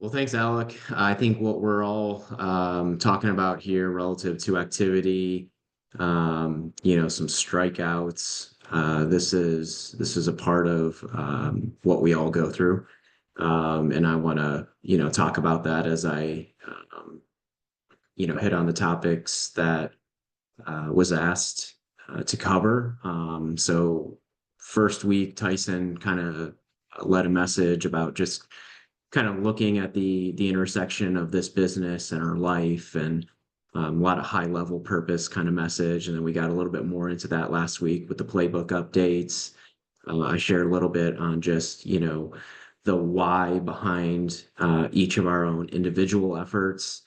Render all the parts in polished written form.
Well, thanks, Alec. I think what we're all talking about here relative to activity, some strikeouts. This is a part of what we all go through, and I want to talk about that as I hit on the topics that was asked to cover. So first week, Tyson kind of led a message about just kind of looking at the intersection of this business and our life and a lot of high level purpose kind of message. And then we got a little bit more into that last week with the playbook updates. I shared a little bit on just, the why behind each of our own individual efforts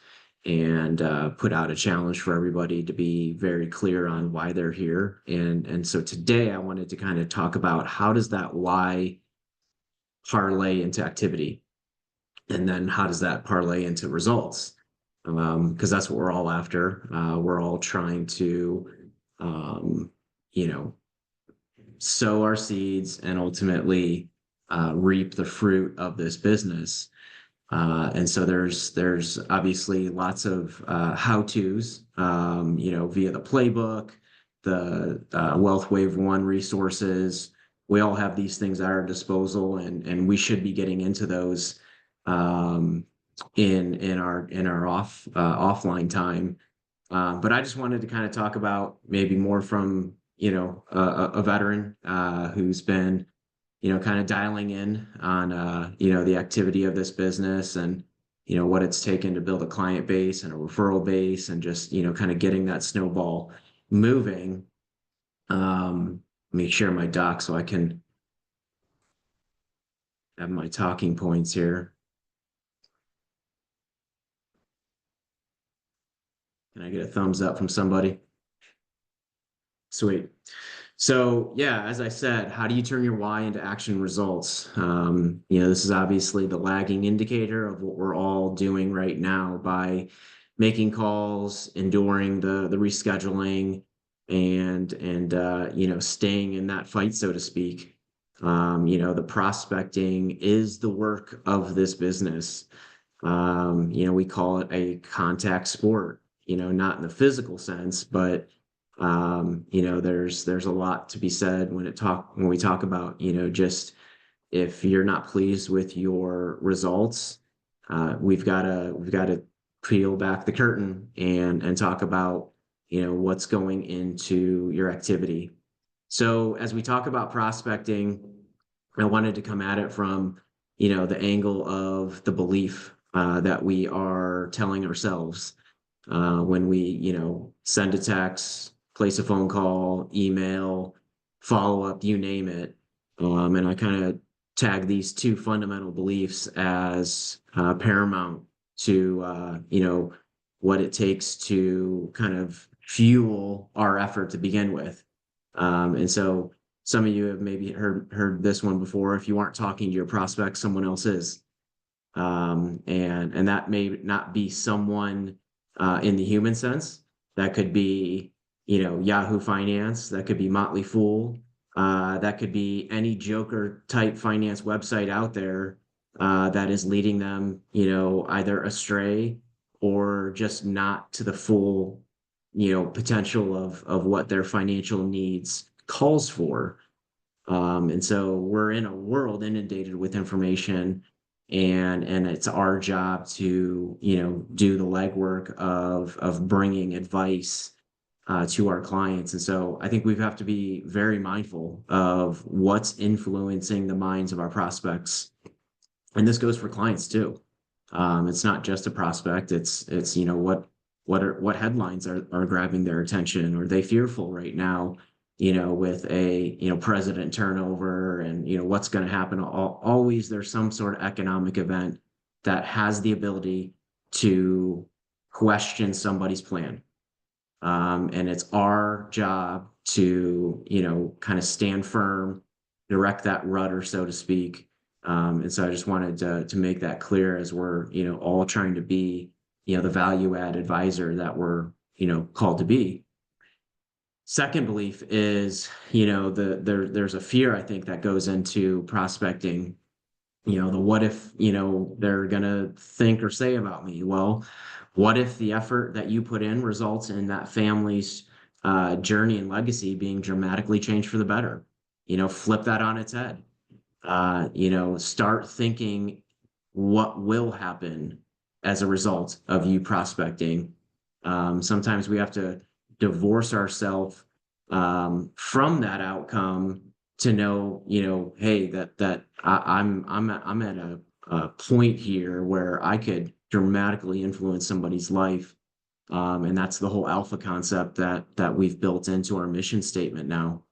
and put out a challenge for everybody to be very clear on why they're here. And so today I wanted to kind of talk about how does that why parlay into activity? And then how does that parlay into results? Because that's what we're all after. We're all trying to, um, you know, sow our seeds and ultimately reap the fruit of this business. And so there's obviously lots of how-tos, via the playbook, the Wealth Wave One resources. We all have these things at our disposal, and we should be getting into those um, in our offline time. But I just wanted to kind of talk about maybe more from a veteran who's been kind of dialing in on the activity of this business and what it's taken to build a client base and a referral base and just kind of getting that snowball moving. Let me share my doc so I can have my talking points here. Can I get a thumbs up from somebody? Sweet. So yeah, as I said, how do you turn your why into action results? This is obviously the lagging indicator of what we're all doing right now by making calls, enduring the rescheduling, and staying in that fight, so to speak. The prospecting is the work of this business. We call it a contact sport, not in the physical sense, but there's a lot to be said when we talk about, just if you're not pleased with your results, we've got to peel back the curtain and talk about, what's going into your activity. So as we talk about prospecting, I wanted to come at it from, the angle of the belief that we are telling ourselves when we, send a text, place a phone call, email, follow up, you name it. And I kind of tag these two fundamental beliefs as paramount to, what it takes to kind of fuel our effort to begin with. And so some of you have maybe heard this one before. If you aren't talking to your prospects, someone else is. And that may not be someone in the human sense. That could be, Yahoo Finance. That could be Motley Fool. That could be any Joker type finance website out there that is leading them, either astray or just not to the full, potential of what their financial needs calls for. And so we're in a world inundated with information, and it's our job to do the legwork of bringing advice to our clients. And so I think we have to be very mindful of what's influencing the minds of our prospects, and this goes for clients too. It's not just a prospect. It's what headlines are grabbing their attention. Are they fearful right now? With a president turnover and what's going to happen. Always there's some sort of economic event that has the ability to question somebody's plan. And it's our job to kind of stand firm, direct that rudder, so to speak. And so I just wanted to make that clear as we're all trying to be the value add advisor that we're called to be. Second belief is, there's a fear I think that goes into prospecting, the what if, they're gonna think or say about me? Well, what if the effort that you put in results in that family's journey and legacy being dramatically changed for the better? Flip that on its head. Start thinking what will happen as a result of you prospecting. Sometimes we have to divorce ourselves from that outcome to know, hey, I'm at a point here where I could dramatically influence somebody's life. And that's the whole alpha concept that we've built into our mission statement now.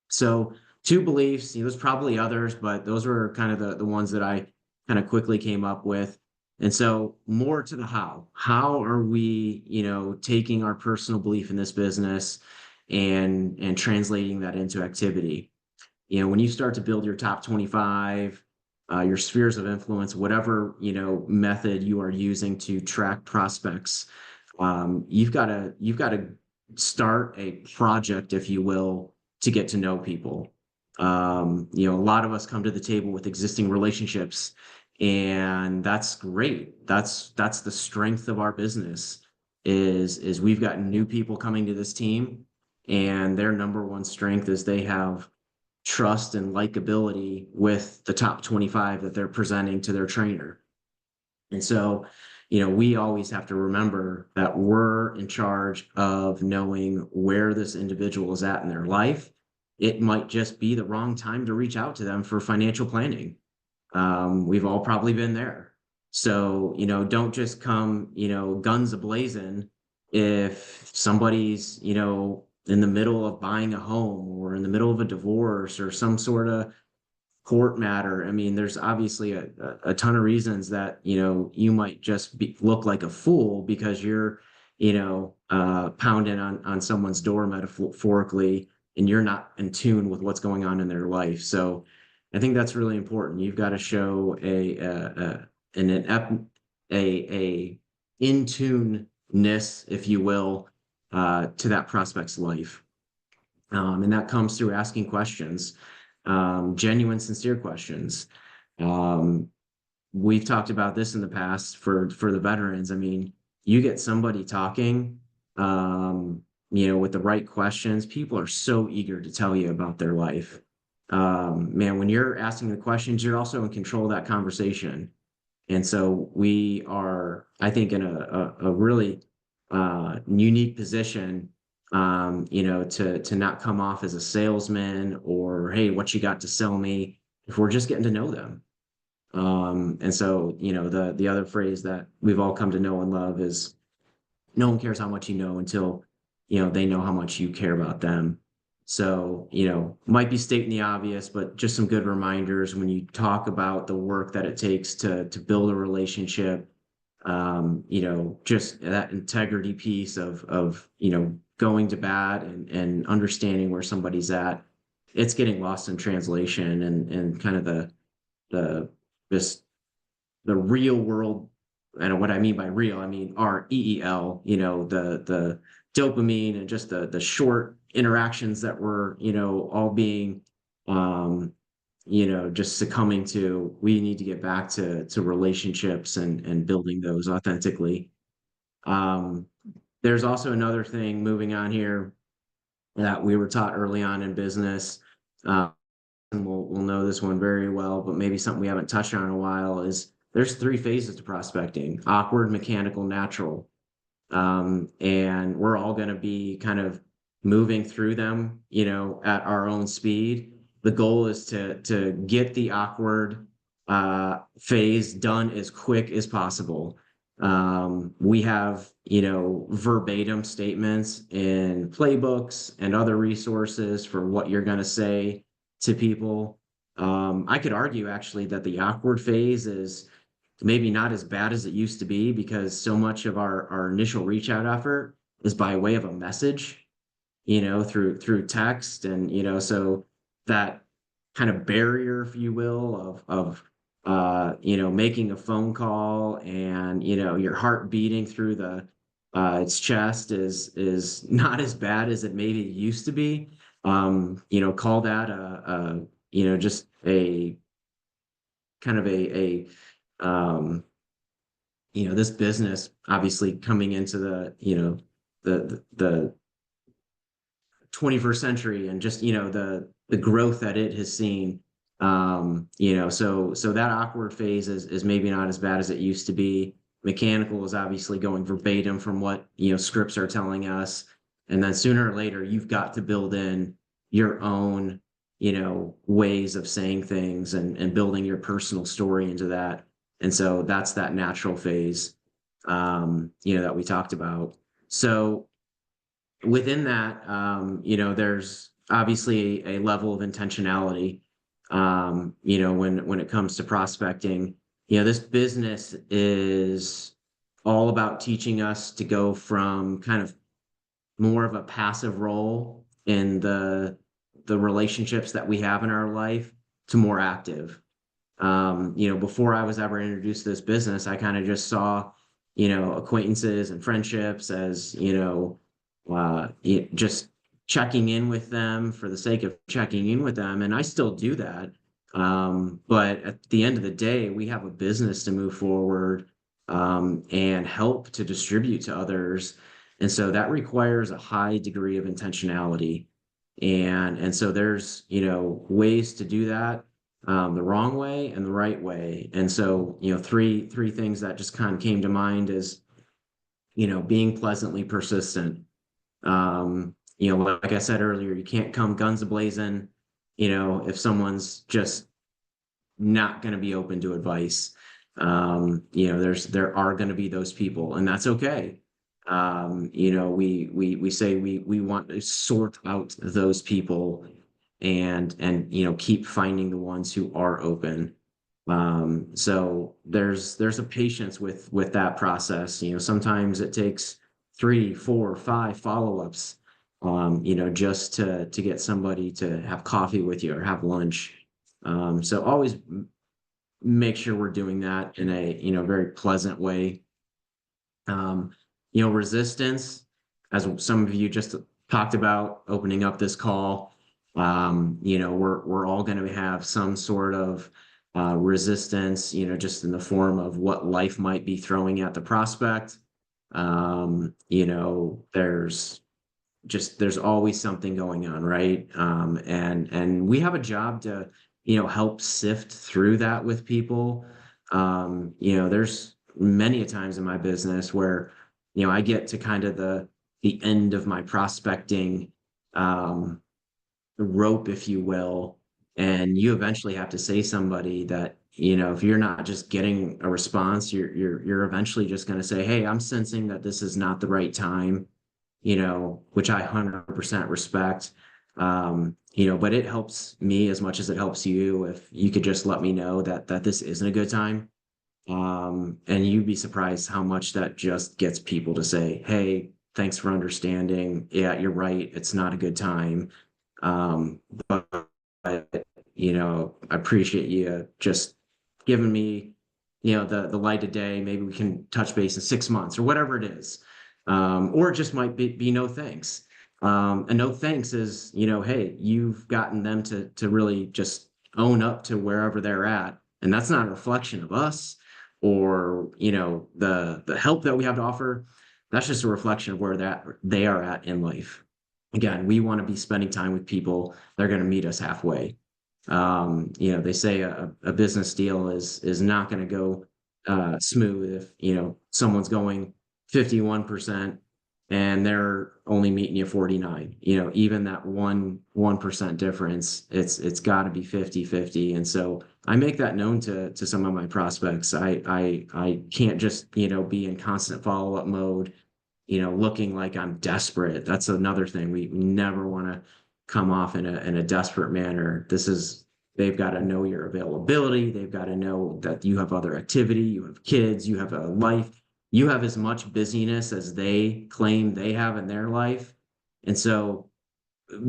So two beliefs, there's probably others, but those were kind of the ones that I kind of quickly came up with. And so more to the how. How are we, taking our personal belief in this business and translating that into activity? When you start to build your top 25, your spheres of influence, whatever, method you are using to track prospects, you've got to start a project, if you will, to get to know people. A lot of us come to the table with existing relationships, and that's great. That's the strength of our business is we've got new people coming to this team, and their number one strength is they have trust and likability with the top 25 that they're presenting to their trainer. And so, we always have to remember that we're in charge of knowing where this individual is at in their life. It might just be the wrong time to reach out to them for financial planning. We've all probably been there. So, don't just come, guns a-blazing if somebody's, in the middle of buying a home or in the middle of a divorce or some sort of court matter. I mean, there's obviously a ton of reasons that, you might just look like a fool because you're, pounding on someone's door metaphorically, and you're not in tune with what's going on in their life. So I think that's really important. You've got to show a in tuneness, if you will, to that prospect's life. And that comes through asking questions, genuine, sincere questions. We've talked about this in the past for the veterans. I mean, you get somebody talking, with the right questions, people are so eager to tell you about their life. Man, when you're asking the questions, you're also in control of that conversation. And so we are, I think, in a really unique position, to not come off as a salesman or, hey, what you got to sell me, if we're just getting to know them. And so, the other phrase that we've all come to know and love is no one cares how much you know until, they know how much you care about them. So, might be stating the obvious, but just some good reminders when you talk about the work that it takes to build a relationship, just that integrity piece of going to bat and understanding where somebody's at. It's getting lost in translation and kind of the this the real world. And what I mean by real, I mean REEL, the dopamine and just the short interactions that we're, all being, just succumbing to. We need to get back to relationships and building those authentically. There's also another thing moving on here that we were taught early on in business. And we'll know this one very well, but maybe something we haven't touched on in a while is there's 3 phases to prospecting: awkward, mechanical, natural. And we're all going to be kind of moving through them, at our own speed. The goal is to get the awkward phase done as quick as possible. We have, verbatim statements in playbooks and other resources for what you're going to say to people. I could argue actually that the awkward phase is maybe not as bad as it used to be because so much of our initial reach out effort is by way of a message, through text. And, so that kind of barrier, if you will, of making a phone call and, your heart beating through its chest is not as bad as it maybe used to be. Call that just a kind of um, this business obviously coming into the 21st century and just, the growth that it has seen. So that awkward phase is maybe not as bad as it used to be. Mechanical is obviously going verbatim from what, scripts are telling us. And then sooner or later, you've got to build in your own, ways of saying things and building your personal story into that. And so that's that natural phase, that we talked about. So within that, there's obviously a level of intentionality, when it comes to prospecting. This business is all about teaching us to go from kind of more of a passive role in the relationships that we have in our life to more active. Before I was ever introduced to this business, I kind of just saw, acquaintances and friendships as, just checking in with them for the sake of checking in with them. And I still do that. But at the end of the day, we have a business to move forward, and help to distribute to others. And so that requires a high degree of intentionality. And so there's, ways to do that, the wrong way and the right way. And so, three things that just kind of came to mind is, being pleasantly persistent. Like I said earlier, you can't come guns a-blazing, if someone's just not going to be open to advice. There are going to be those people, and that's okay. We say we want to sort out those people and keep finding the ones who are open. So there's a patience with that process. Sometimes it takes 3, 4, 5 follow-ups, just to get somebody to have coffee with you or have lunch. So always make sure we're doing that in a, very pleasant way. Resistance, as some of you just talked about opening up this call, we're all going to have some sort of resistance, just in the form of what life might be throwing at the prospect. There's always something going on, right? And we have a job to, help sift through that with people. There's many a times in my business where, I get to kind of the end of my prospecting rope, if you will, and you eventually have to say somebody that, if you're not just getting a response, you're eventually just going to say, hey, I'm sensing that this is not the right time, which I 100% respect. But it helps me as much as it helps you if you could just let me know that this isn't a good time. And you'd be surprised how much that just gets people to say, hey, thanks for understanding. Yeah, you're right. It's not a good time. But, I appreciate you just giving me, the light of day. Maybe we can touch base in 6 months or whatever it is. Or it just might be no thanks. And no thanks is, hey, you've gotten them to really just own up to wherever they're at. And that's not a reflection of us or, the help that we have to offer. That's just a reflection of where that they are at in life. Again, we want to be spending time with people. They're going to meet us halfway. They say a business deal is not going to go smooth if, someone's going 51% and they're only meeting you 49. Even that 1% difference, it's got to be 50-50. And so I make that known to some of my prospects. I can't just, be in constant follow-up mode, looking like I'm desperate. That's another thing. We never want to come off in a desperate manner. They've got to know your availability. They've got to know that you have other activity, you have kids, you have a life, you have as much busyness as they claim they have in their life. And so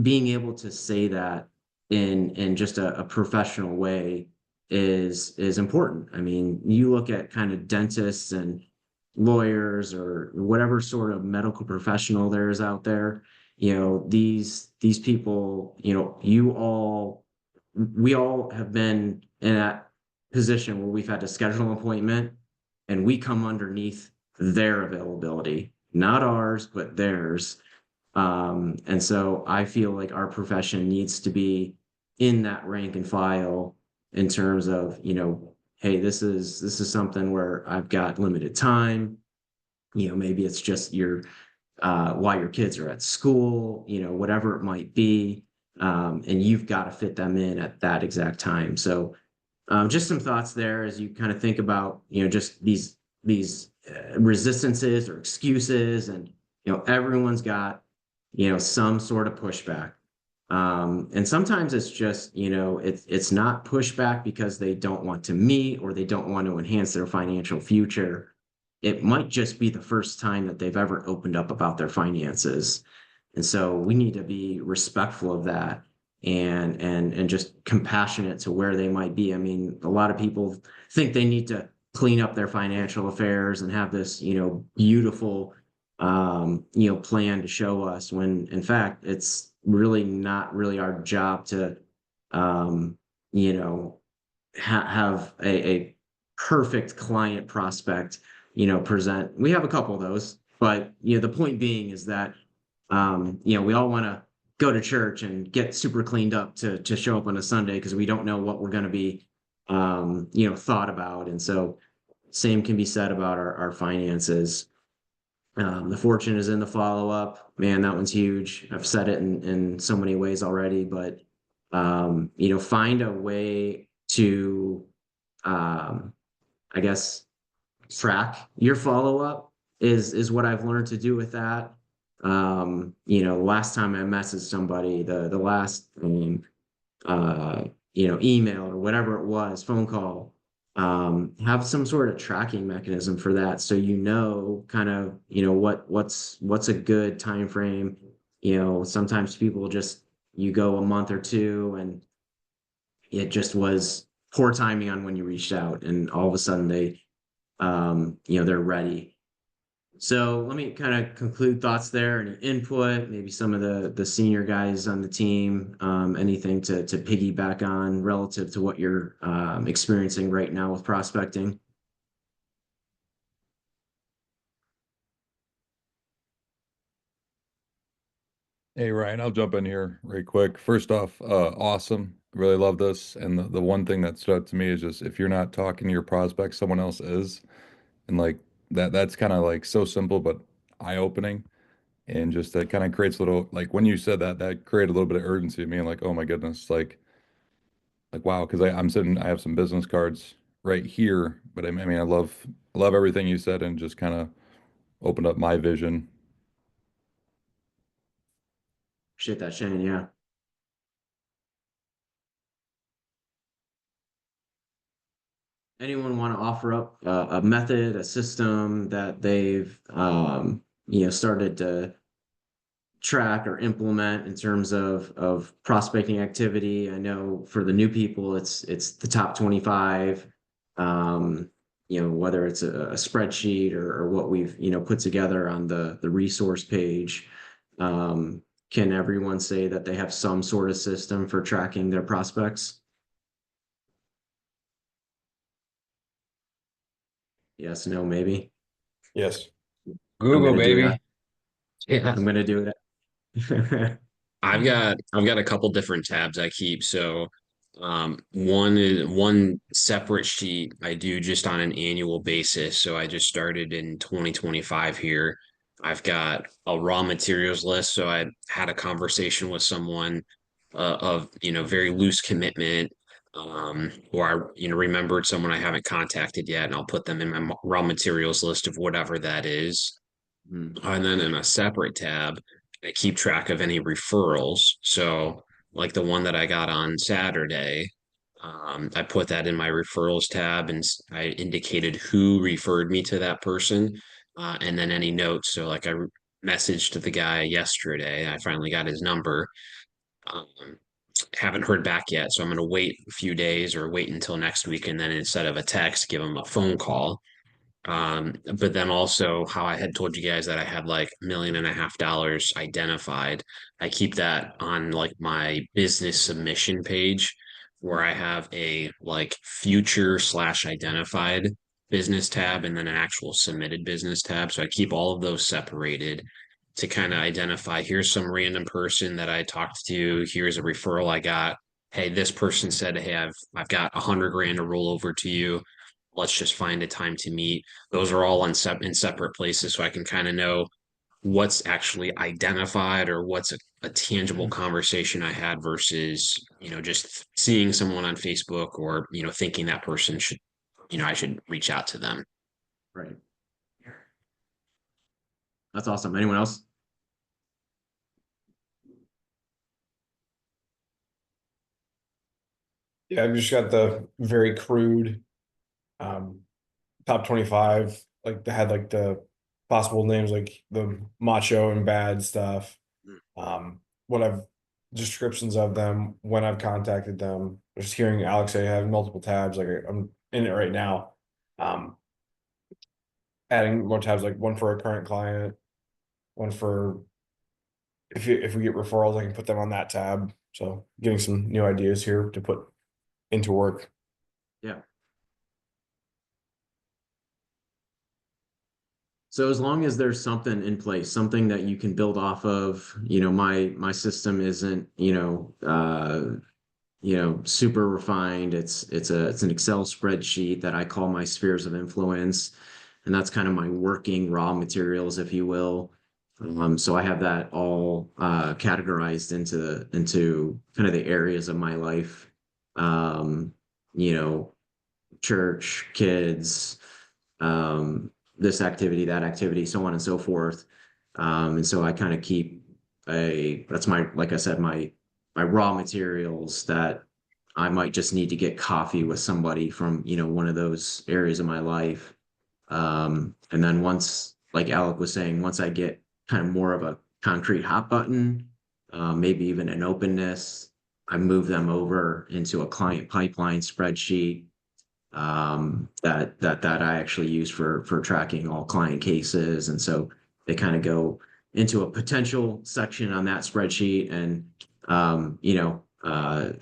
being able to say that in just a professional way is important. I mean, you look at kind of dentists and lawyers or whatever sort of medical professional there is out there, these people, we all have been in position where we've had to schedule an appointment and we come underneath their availability, not ours, but theirs. And so I feel like our profession needs to be in that rank and file in terms of, hey, this is something where I've got limited time. Maybe it's just while your kids are at school, whatever it might be. And you've got to fit them in at that exact time. So just some thoughts there as you kind of think about, just these resistances or excuses, and everyone's got some sort of pushback. And sometimes it's just it's not pushback because they don't want to meet or they don't want to enhance their financial future. It might just be the first time that they've ever opened up about their finances. And so we need to be respectful of that and just compassionate to where they might be. I mean, a lot of people think they need to clean up their financial affairs and have this, beautiful plan to show us, when in fact it's really not really our job to um, you know have a perfect client prospect present. We have a couple of those, but the point being is that we all want to go to church and get super cleaned up to show up on a Sunday because we don't know what we're going to be thought about. And so same can be said about our finances. The fortune is in the follow-up. Man, that one's huge. I've said it in so many ways already, but find a way to I guess track your follow-up is what I've learned to do with that. Last time I messaged somebody, the last email or whatever it was, phone call, have some sort of tracking mechanism for that. So, kind of, what's a good time frame. Sometimes people just, you go a month or two and it just was poor timing on when you reached out and all of a sudden they're ready. So let me kind of conclude thoughts there and input, maybe some of the senior guys on the team, anything to piggyback on relative to what you're experiencing right now with prospecting. Hey Ryan, I'll jump in here right quick. First off, awesome. Really love this. And the one thing that stood out to me is just if you're not talking to your prospects, someone else is. And like that's kind of like so simple but eye-opening. And just that kind of creates a little like when you said that, that created a little bit of urgency in me, like, oh my goodness, like wow, because I have some business cards right here, but I mean I love everything you said and just kind of opened up my vision. Appreciate that, Shane. Yeah. Anyone want to offer up a method, a system that they've started to track or implement in terms of prospecting activity? I know for the new people, it's the top 25. Whether it's a spreadsheet or what we've put together on the resource page. Can everyone say that they have some sort of system for tracking their prospects? Yes, no, maybe. Yes. I'm Google, gonna do that. baby. Yeah. I'm gonna do it. I've got a couple different tabs I keep. So one is one separate sheet I do just on an annual basis. So I just started in 2025 here. I've got a raw materials list. So I had a conversation with someone of very loose commitment, or I remembered someone I haven't contacted yet, and I'll put them in my raw materials list of whatever that is. Hmm. And then in a separate tab, I keep track of any referrals. So, like the one that I got on Saturday, I put that in my referrals tab and I indicated who referred me to that person, and then any notes. So, like messaged the guy yesterday. I finally got his number. Um, haven't heard back yet, so I'm going to wait a few days or wait until next week, and then instead of a text, give him a phone call. But then also how I had told you guys that I had like $1.5 million identified. I keep that on like my business submission page where I have a like future slash identified business tab and then an actual submitted business tab. So I keep all of those separated to kind of identify here's some random person that I talked to, here's a referral I got. Hey, this person said, hey, I've got 100 grand to roll over to you. Let's just find a time to meet. Those are all in separate places, so I can kind of know what's actually identified or what's a tangible conversation I had versus, just seeing someone on Facebook or, thinking that person should, I should reach out to them. Right. That's awesome. Anyone else? Yeah, I've just got the very crude um top 25, like they had like the possible names like the macho and bad stuff. What I've descriptions of them when I've contacted them. Just hearing Alex say I have multiple tabs, like I'm in it right now. Adding more tabs, like one for a current client, one for if we get referrals, I can put them on that tab. So getting some new ideas here to put into work. Yeah. So as long as there's something in place, something that you can build off of, my system isn't, super refined. It's an Excel spreadsheet that I call my spheres of influence, and that's kind of my working raw materials, if you will. So I have that all categorized into kind of the areas of my life, um, you know, church, kids, this activity, that activity, so on and so forth. And so I kind of keep that's my, like I said, my raw materials that I might just need to get coffee with somebody from, one of those areas of my life. And then once, like Alec was saying, once I get kind of more of a concrete hot button, maybe even an openness, I move them over into a client pipeline spreadsheet that I actually use for tracking all client cases. And so they kind of go into a potential section on that spreadsheet, and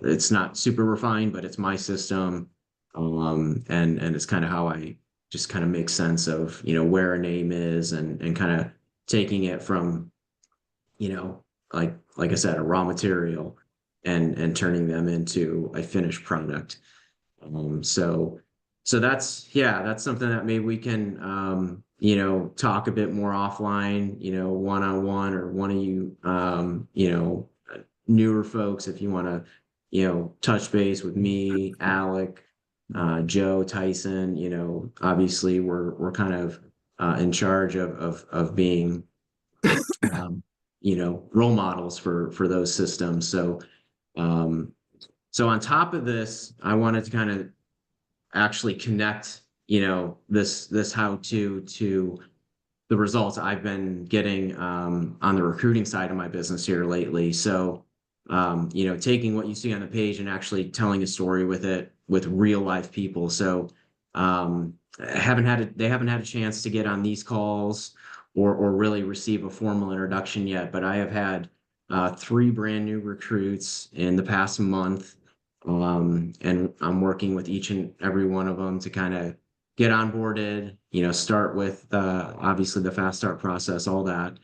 it's not super refined, but it's my system, and it's kind of how I just kind of make sense of where a name is, and kind of taking it from like I said, a raw material, and turning them into a finished product. So that's something that maybe we can talk a bit more offline, one-on-one, or one of you newer folks, if you want to touch base with me, Alec, Joe, Tyson. Obviously we're kind of in charge of being role models for those systems. So on top of this, I wanted to kind of actually connect, this how-to to the results I've been getting on the recruiting side of my business here lately. So, taking what you see on the page and actually telling a story with it with real life people. So, they haven't had a chance to get on these calls or really receive a formal introduction yet, but I have had 3 brand new recruits in the past month. And I'm working with each and every one of them to kind of get onboarded, start with obviously the fast start process, all that.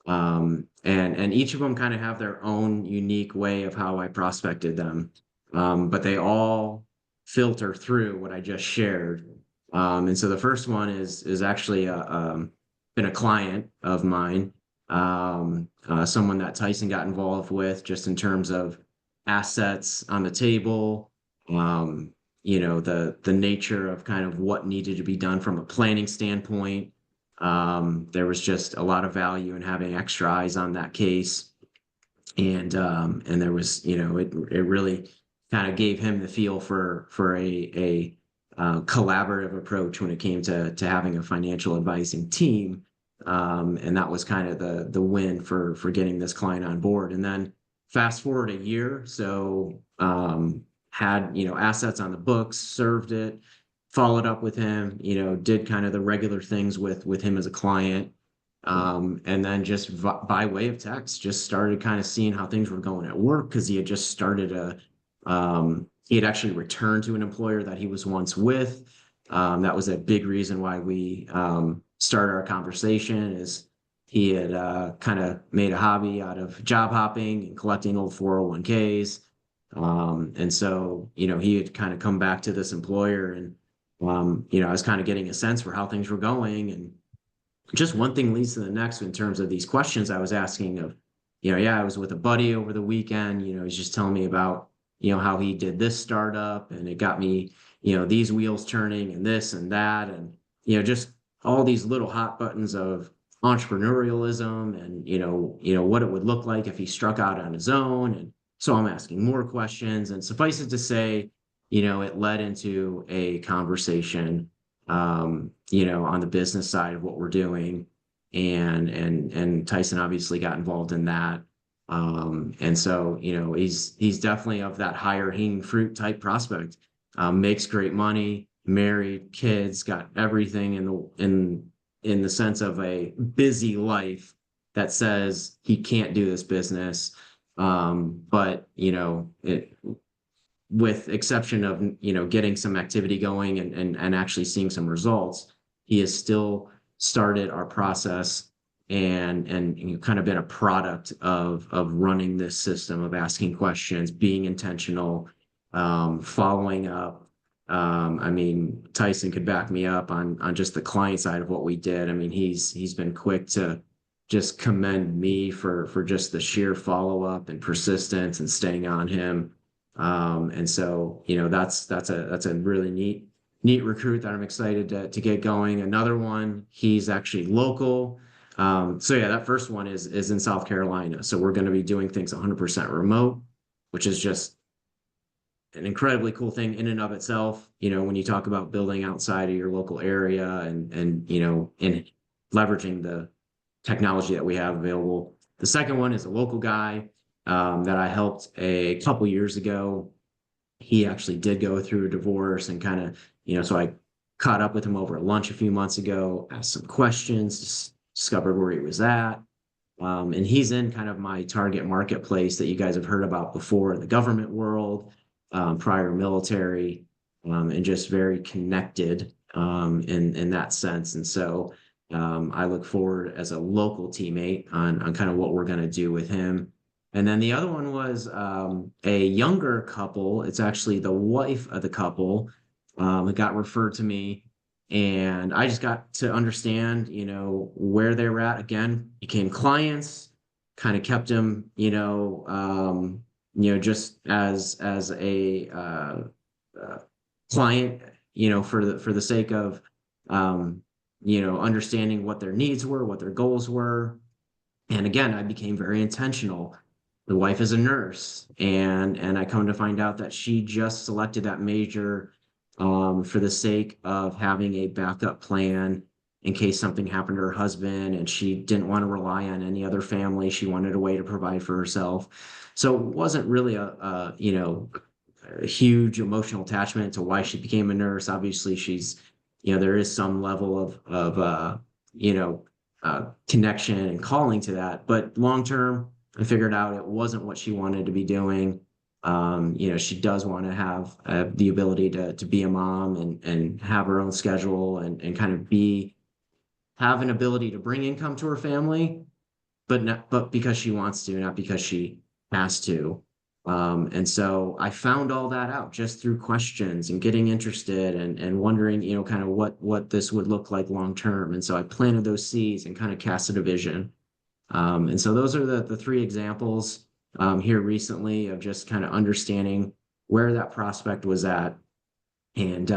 And each of them kind of have their own unique way of how I prospected them. But they all filter through what I just shared. And so the first one is actually been a client of mine, someone that Tyson got involved with just in terms of assets on the table, the nature of kind of what needed to be done from a planning standpoint. There was just a lot of value in having extra eyes on that case. And there was, it really kind of gave him the feel for a collaborative approach when it came to having a financial advising team. And that was kind of the win for getting this client on board. And then fast forward a year, so had assets on the books, served it, followed up with him, did kind of the regular things with him as a client, and then just by way of text, just started kind of seeing how things were going at work, because he had just started He had actually returned to an employer that he was once with. That was a big reason why we started our conversation. Is he had kind of made a hobby out of job hopping and collecting old 401ks. And so, he had kind of come back to this employer, and, I was kind of getting a sense for how things were going. And just one thing leads to the next in terms of these questions I was asking of, yeah, I was with a buddy over the weekend, he's just telling me about, how he did this startup, and it got me, these wheels turning and this and that. And, just all these little hot buttons of entrepreneurialism and, what it would look like if he struck out on his own. And so I'm asking more questions, and suffice it to say, it led into a conversation, on the business side of what we're doing. And Tyson obviously got involved in that. And so, he's definitely of that higher hanging fruit type prospect. Makes great money, married, kids, got everything in the sense of a busy life that says he can't do this business. But with exception of, getting some activity going and actually seeing some results, he has still started our process and kind of been a product of running this system of asking questions, being intentional, following up. I mean, Tyson could back me up on just the client side of what we did. I mean, he's been quick to just commend me for just the sheer follow-up and persistence and staying on him. And so, that's a really neat recruit that I'm excited to get going. Another one, he's actually local. So yeah, that first one is in South Carolina. So we're going to be doing things 100% remote, which is just an incredibly cool thing in and of itself. When you talk about building outside of your local area and in leveraging the technology that we have available. The second one is a local guy that I helped a couple years ago. He actually did go through a divorce and kind of, so I caught up with him over at lunch a few months ago, asked some questions, discovered where he was at. And he's in kind of my target marketplace that you guys have heard about before in the government world, prior military, and just very connected in that sense. And so I look forward as a local teammate on kind of what we're going to do with him. And then the other one was a younger couple. It's actually the wife of the couple that got referred to me. And I just got to understand, where they were at. Again, became clients, kind of kept them, just as a client, for the sake of, understanding what their needs were, what their goals were. And again, I became very intentional. The wife is a nurse, and I come to find out that she just selected that major for the sake of having a backup plan in case something happened to her husband, and she didn't want to rely on any other family. She wanted a way to provide for herself. So it wasn't really a huge emotional attachment to why she became a nurse. Obviously, she's, there is some level of connection and calling to that, but long term, I figured out it wasn't what she wanted to be doing. She does want to have the ability to be a mom and have her own schedule and kind of have an ability to bring income to her family, but because she wants to, not because she has to. And so I found all that out just through questions and getting interested and wondering, kind of what this would look like long term. And so I planted those seeds and kind of casted a vision. And so those are the three examples here recently of just kind of understanding where that prospect was at and,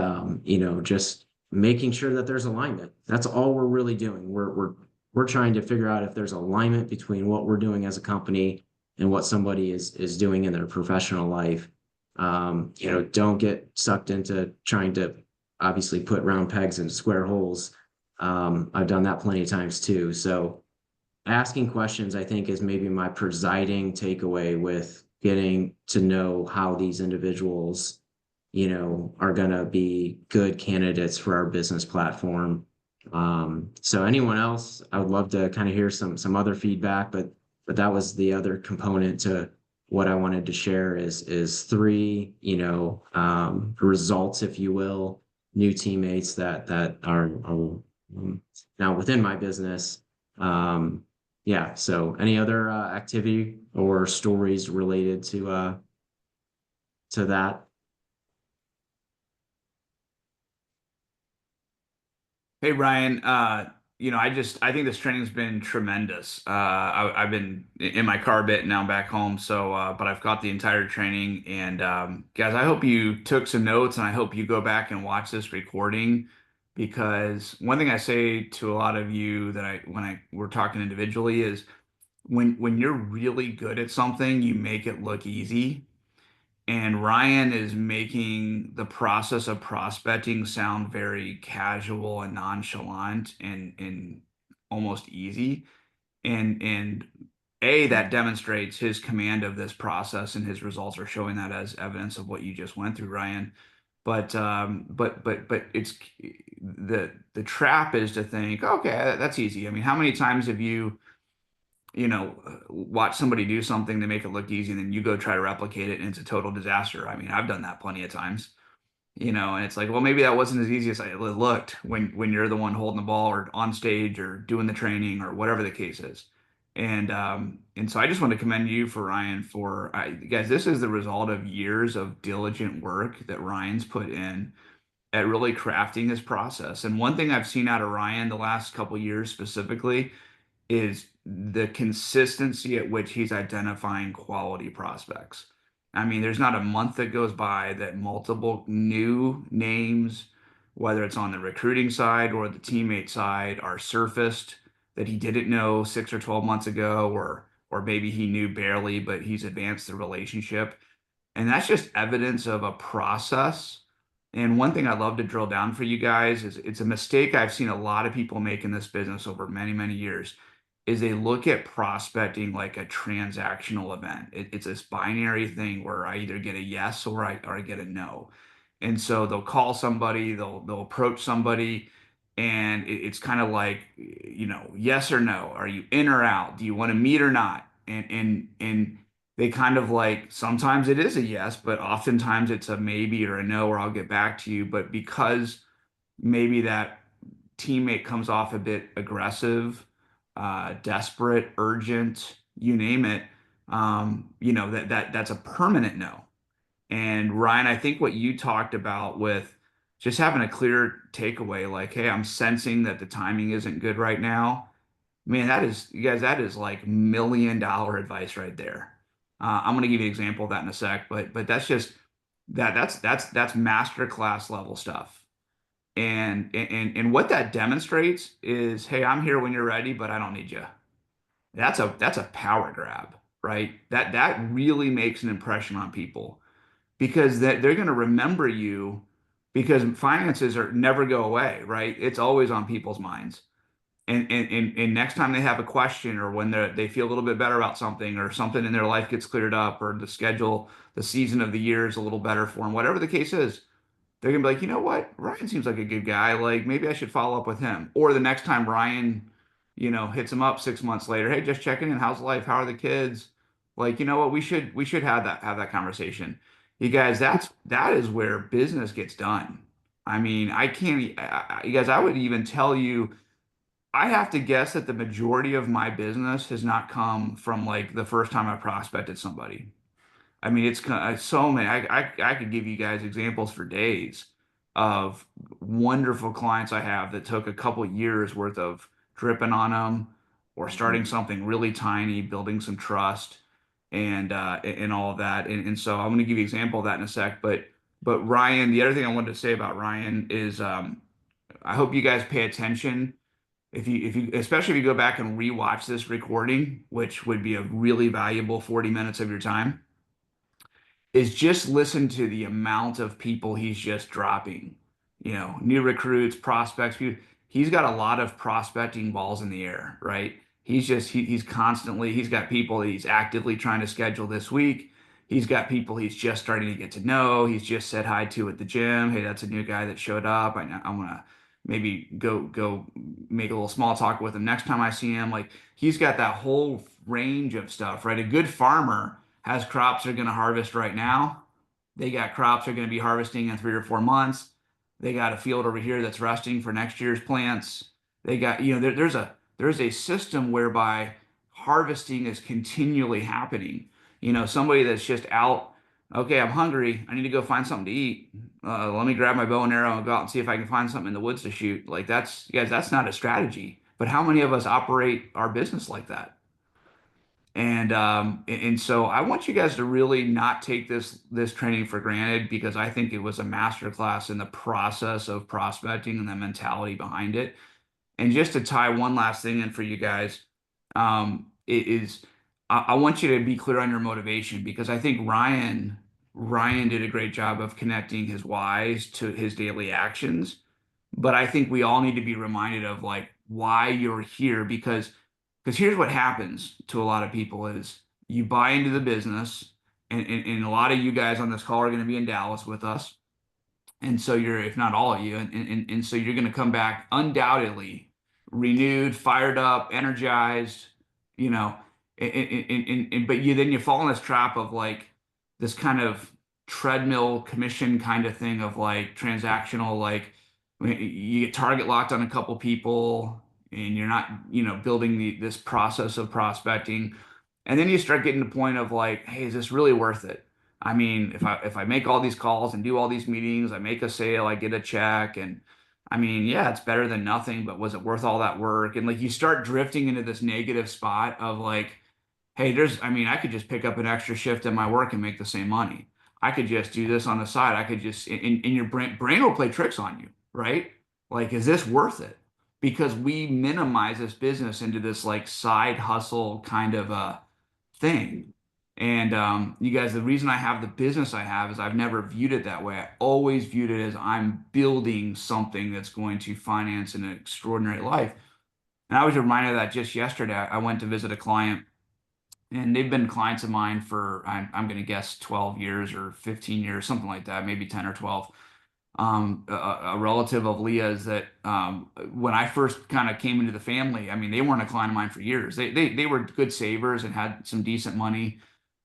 just making sure that there's alignment. That's all we're really doing. We're trying to figure out if there's alignment between what we're doing as a company and what somebody is doing in their professional life. Don't get sucked into trying to obviously put round pegs into square holes. I've done that plenty of times too. So asking questions, I think, is maybe my presiding takeaway with getting to know how these individuals, are going to be good candidates for our business platform. So anyone else, I would love to kind of hear some other feedback, but that was the other component to, what I wanted to share is three, results, if you will, new teammates that are now within my business. Yeah. So any other activity or stories related to that? Hey Ryan, I think this training's been tremendous. I've been in my car a bit now back home, so but I've got the entire training. And guys, I hope you took some notes, and I hope you go back and watch this recording, because one thing I say to a lot of you that we're talking individually is when you're really good at something, you make it look easy. And Ryan is making the process of prospecting sound very casual and nonchalant and almost easy. And that demonstrates his command of this process, and his results are showing that as evidence of what you just went through, Ryan. But it's the trap is to think, okay, that's easy. I mean, how many times have watch somebody do something to make it look easy, and then you go try to replicate it and it's a total disaster? I mean, I've done that plenty of times, and it's like, well, maybe that wasn't as easy as it looked when you're the one holding the ball or on stage or doing the training or whatever the case is. And so I just want to commend you for Ryan guys, this is the result of years of diligent work that Ryan's put in at really crafting his process. And one thing I've seen out of Ryan the last couple years specifically is the consistency at which he's identifying quality prospects. I mean, there's not a month that goes by that multiple new names, whether it's on the recruiting side or the teammate side, are surfaced that he didn't know 6 or 12 months ago, or maybe he knew barely, but he's advanced the relationship. And that's just evidence of a process. And one thing I'd love to drill down for you guys is it's a mistake I've seen a lot of people make in this business over many, many years, is they look at prospecting like a transactional event. It's this binary thing where I either get a yes or I get a no. And so they'll call somebody, they'll approach somebody, and it's kind of like, yes or no. Are you in or out? Do you want to meet or not? And they kind of like, sometimes it is a yes, but oftentimes it's a maybe or a no, or I'll get back to you. But because maybe that teammate comes off a bit aggressive, desperate, urgent, you name it, that's a permanent no. And Ryan, I think what you talked about with just having a clear takeaway, like, hey, I'm sensing that the timing isn't good right now. Man, you guys, that is like $1 million advice right there. I'm going to give you an example of that in a sec, but that's just that's master class level stuff. And what that demonstrates is, hey, I'm here when you're ready, but I don't need you. That's a power grab, right? That really makes an impression on people, because they're going to remember you, because finances never go away, right? It's always on people's minds. And next time they have a question, or when they feel a little bit better about something, or something in their life gets cleared up, or the season of the year is a little better for them, whatever the case is, they're gonna be like, you know what? Ryan seems like a good guy. Like, maybe I should follow up with him. Or the next time Ryan, hits him up 6 months later, hey, just checking in. How's life? How are the kids? Like, you know what? We should have that conversation. You guys, that is where business gets done. I mean, I can't, you guys, I would even tell you, I have to guess that the majority of my business has not come from like the first time I prospected somebody. I mean, it's so many. I could give you guys examples for days of wonderful clients I have that took a couple years worth of dripping on them, or starting something really tiny, building some trust, and all of that. And so I'm going to give you an example of that in a sec. But Ryan, the other thing I wanted to say about Ryan is, I hope you guys pay attention. If you especially if you go back and rewatch this recording, which would be a really valuable 40 minutes of your time, is just listen to the amount of people he's just dropping. New recruits, prospects. He's got a lot of prospecting balls in the air, right? He's constantly, he's got people that he's actively trying to schedule this week. He's got people he's just starting to get to know. He's just said hi to at the gym. Hey, that's a new guy that showed up. I'm gonna maybe go make a little small talk with him next time I see him. Like, he's got that whole range of stuff, right? A good farmer has crops they're going to harvest right now. They got crops they're going to be harvesting in 3 or 4 months. They got a field over here that's resting for next year's plants. They got, there's a system whereby harvesting is continually happening. Somebody that's just out, okay, I'm hungry. I need to go find something to eat. Let me grab my bow and arrow and go out and see if I can find something in the woods to shoot. Like that's not a strategy. But how many of us operate our business like that? And so I want you guys to really not take this training for granted, because I think it was a masterclass in the process of prospecting and the mentality behind it. And just to tie one last thing in for you guys, I want you to be clear on your motivation, because I think Ryan did a great job of connecting his whys to his daily actions. But I think we all need to be reminded of like why you're here, because here's what happens to a lot of people is you buy into the business, and a lot of you guys on this call are going to be in Dallas with us. And so if not all of you, and so you're going to come back undoubtedly renewed, fired up, energized, but then you fall in this trap of like this kind of treadmill commission kind of thing of like transactional, like you get target locked on a couple people and you're not, building this process of prospecting. And then you start getting to the point of like, hey, is this really worth it? I mean, if I make all these calls and do all these meetings, I make a sale, I get a check, and I mean, yeah, it's better than nothing, but was it worth all that work? And like you start drifting into this negative spot of like, hey, I could just pick up an extra shift at my work and make the same money. I could just do this on the side. I could just, in your brain will play tricks on you, right? Like, is this worth it? Because we minimize this business into this like side hustle kind of a thing. And you guys, the reason I have the business I have is I've never viewed it that way. I always viewed it as I'm building something that's going to finance an extraordinary life. And I was reminded of that just yesterday. I went to visit a client, and they've been clients of mine for, I'm going to guess 12 years or 15 years, something like that, maybe 10 or 12. A relative of Leah's that when I first kind of came into the family, I mean, they weren't a client of mine for years. They were good savers and had some decent money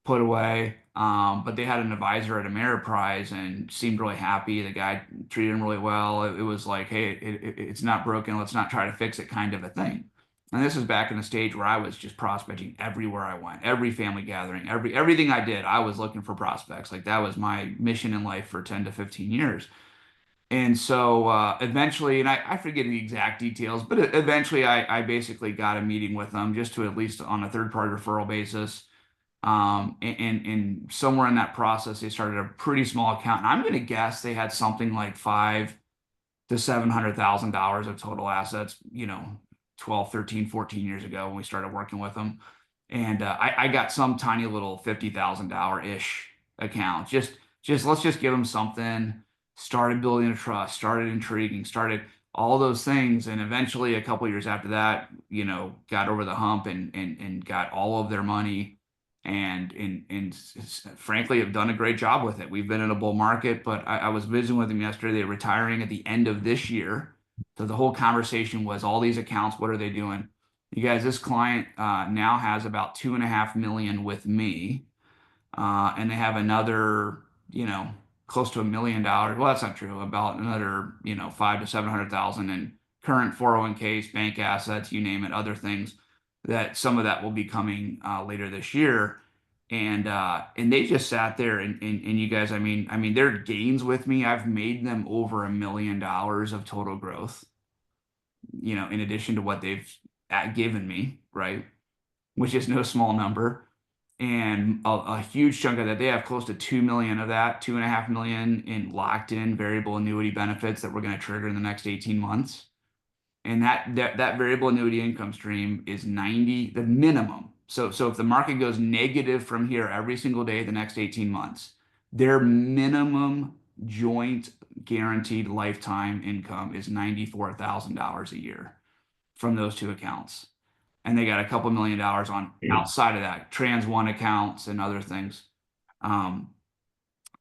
put away. But they had an advisor at Ameriprise and seemed really happy. The guy treated him really well. It was like, hey, it's not broken. Let's not try to fix it kind of a thing. And this was back in the stage where I was just prospecting everywhere I went, every family gathering, everything I did, I was looking for prospects. Like that was my mission in life for 10 to 15 years. And so eventually, and I forget the exact details, but eventually I basically got a meeting with them just to at least on a third-party referral basis. And somewhere in that process, they started a pretty small account. And I'm going to guess they had something like $500,000 to $700,000 of total assets, 12, 13, 14 years ago when we started working with them. And I got some tiny little $50,000-ish account. Just let's just give them something. Started building a trust, started intriguing, started all those things. And eventually a couple of years after that, got over the hump and got all of their money and frankly have done a great job with it. We've been in a bull market, but I was visiting with them yesterday. They're retiring at the end of this year. So the whole conversation was all these accounts, what are they doing? You guys, this client now has about 2.5 million with me. And they have another, close to $1 million. Well, that's not true. About another, 500,000 to 700,000 in current 401ks, bank assets, you name it, other things that some of that will be coming later this year. And they just sat there and you guys, I mean, their gains with me, I've made them over $1 million of total growth, in addition to what they've given me, right? Which is no small number. And a huge chunk of that, they have close to 2 million of that, 2.5 million in locked in variable annuity benefits that we're going to trigger in the next 18 months. And that variable annuity income stream is the minimum. So if the market goes negative from here every single day the next 18 months, their minimum joint guaranteed lifetime income is $94,000 a year from those two accounts. And they got a couple $1 million on outside of that, Trans One accounts and other things. And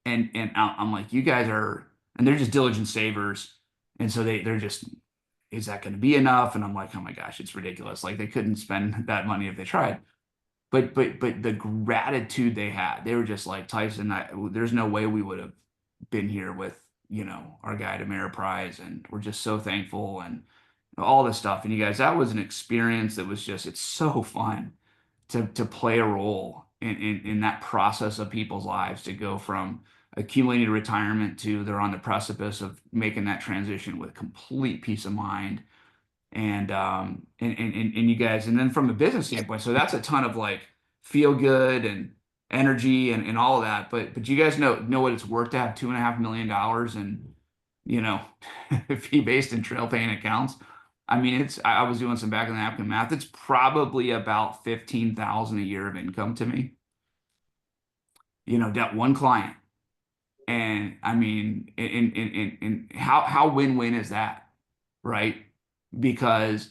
I'm like, you guys are, and they're just diligent savers. And so they're just, is that going to be enough? And I'm like, oh my gosh, it's ridiculous. Like they couldn't spend that money if they tried. but the gratitude they had, they were just like, Tyson, there's no way we would have been here with, you know, our guy at Ameriprise, and we're just so thankful and all this stuff. And you guys, that was an experience that was just, it's so fun to play a role in that process of people's lives, to go from accumulating retirement to they're on the precipice of making that transition with complete peace of mind. And you guys, and then from a business standpoint, so that's a ton of like feel good and energy and all of that. But you guys know what it's worth to have $2.5 million and, you know, fee based and trail paying accounts. I mean, I was doing some back of the napkin math. It's probably about 15,000 a year of income to me. You know, that one client. And I mean, in how win-win is that, right? Because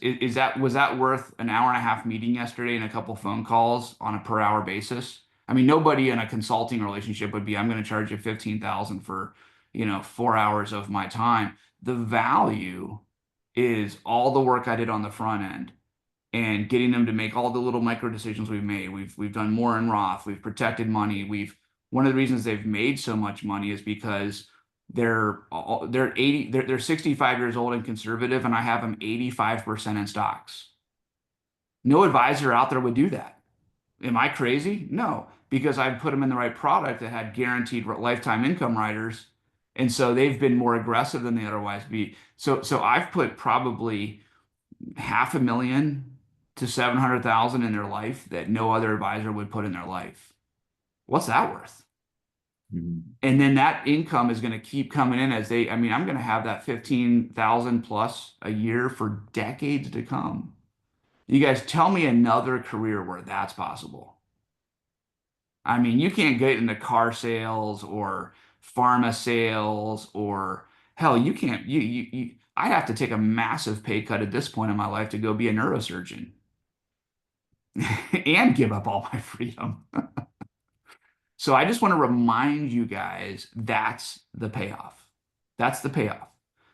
was that worth an hour and a half meeting yesterday and a couple phone calls on a per hour basis? I mean, nobody in a consulting relationship would be, I'm going to charge you 15,000 for, you know, 4 hours of my time. The value is all the work I did on the front end and getting them to make all the little micro decisions we've made. We've done more in Roth. We've protected money. One of the reasons they've made so much money is because they're 65 years old and conservative, and I have them 85% in stocks. No advisor out there would do that. Am I crazy? No, because I put them in the right product that had guaranteed lifetime income riders, and so they've been more aggressive than they otherwise be. So I've put probably $500,000 to 700,000 in their life that no other advisor would put in their life. What's that worth? And then that income is going to keep coming in I mean, I'm going to have that 15,000 plus a year for decades to come. You guys tell me another career where that's possible. I mean, you can't get into car sales or pharma sales, or hell, you can't, I have to take a massive pay cut at this point in my life to go be a neurosurgeon and give up all my freedom. So I just want to remind you guys, that's the payoff. That's the payoff.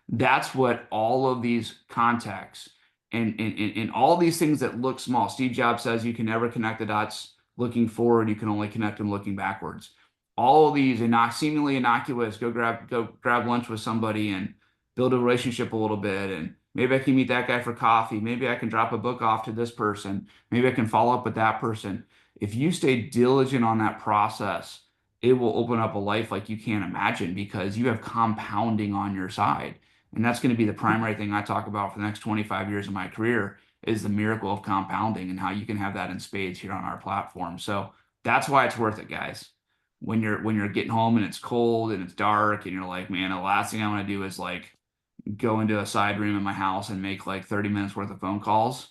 That's what all of these contacts and all these things that look small. Steve Jobs says you can never connect the dots looking forward. You can only connect them looking backwards. All of these seemingly innocuous, go grab lunch with somebody and build a relationship a little bit. And maybe I can meet that guy for coffee. Maybe I can drop a book off to this person. Maybe I can follow up with that person. If you stay diligent on that process, it will open up a life like you can't imagine, because you have compounding on your side. And that's going to be the primary thing I talk about for the next 25 years of my career, is the miracle of compounding and how you can have that in spades here on our platform. So that's why it's worth it, guys. When you're getting home and it's cold and it's dark and you're like, man, the last thing I want to do is like go into a side room in my house and make like 30 minutes worth of phone calls.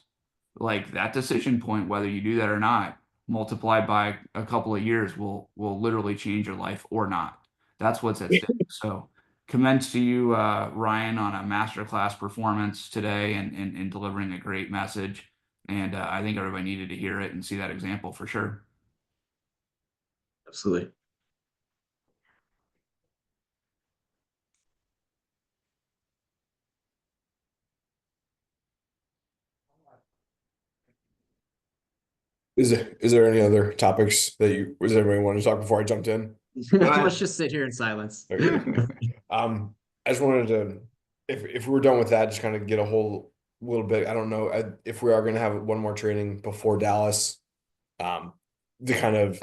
Like that decision point, whether you do that or not, multiplied by a couple of years will literally change your life or not. That's what's at stake. So commends to you, Ryan, on a masterclass performance today and delivering a great message. And I think everybody needed to hear it and see that example for sure. Absolutely. Is there any other topics that does everybody want to talk before I jumped in? Let's just sit here in silence. Okay. I just wanted to, if we're done with that, just kind of get a whole little bit. I don't know if we are going to have one more training before Dallas, to kind of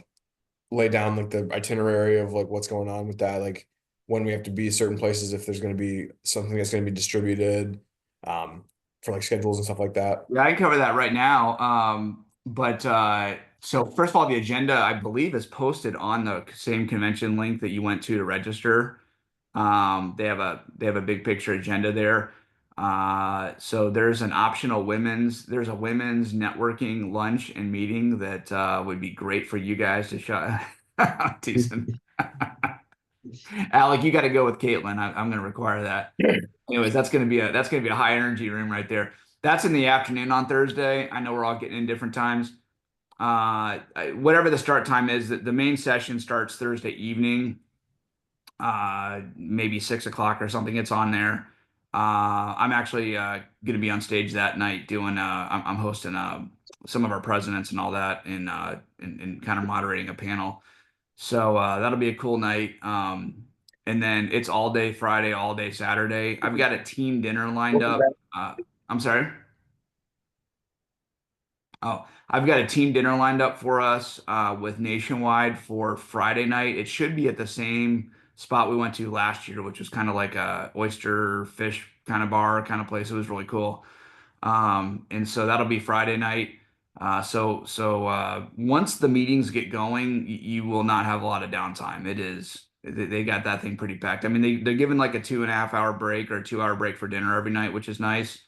lay down like the itinerary of like what's going on with that, like when we have to be certain places, if there's going to be something that's going to be distributed, for like schedules and stuff like that. Yeah, I can cover that right now. So first of all, the agenda, I believe, is posted on the same convention link that you went to register. They have a big picture agenda there. So there's a women's networking lunch and meeting that would be great for you guys to shut. Alec, you got to go with Caitlin. I'm going to require that. Anyways, that's going to be a high energy room right there. That's in the afternoon on Thursday. I know we're all getting in different times. Whatever the start time is, the main session starts Thursday evening, maybe 6 o'clock or something. It's on there. I'm actually going to be on stage that night doing. I'm hosting some of our presidents and all that, and kind of moderating a panel. So that'll be a cool night. And then it's all day Friday, all day Saturday. I've got a team dinner lined up. I'm sorry. Oh, I've got a team dinner lined up for us with Nationwide for Friday night. It should be at the same spot we went to last year, which was kind of like a oyster fish kind of bar kind of place. It was really cool. And so that'll be Friday night. So once the meetings get going, you will not have a lot of downtime. They got that thing pretty packed. I mean, they're giving like a 2.5 hour break or a 2 hour break for dinner every night, which is nice.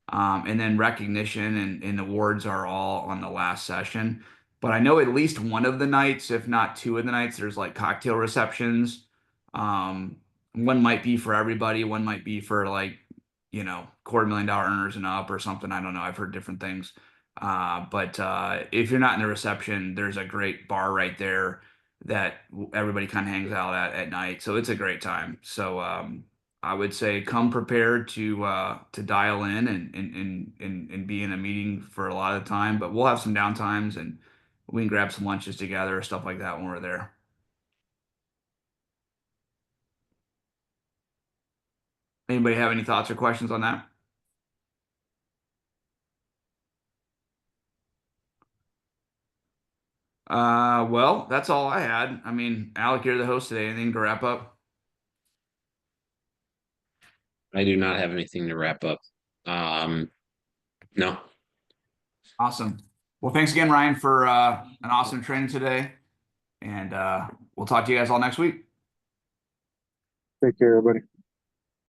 And then recognition and awards are all on the last session. But I know at least one of the nights, if not two of the nights, there's like cocktail receptions. One might be for everybody, one might be for like, $250,000 earners and up or something. I don't know. I've heard different things. But if you're not in the reception, there's a great bar right there that everybody kind of hangs out at night. So it's a great time. So I would say come prepared to dial in and be in a meeting for a lot of the time, but we'll have some downtimes and we can grab some lunches together or stuff like that when we're there. Anybody have any thoughts or questions on that? Well, that's all I had. I mean, Alec, you're the host today. Anything to wrap up? I do not have anything to wrap up. No. Awesome. Well, thanks again, Ryan, for an awesome training today. And we'll talk to you guys all next week. Take care, everybody.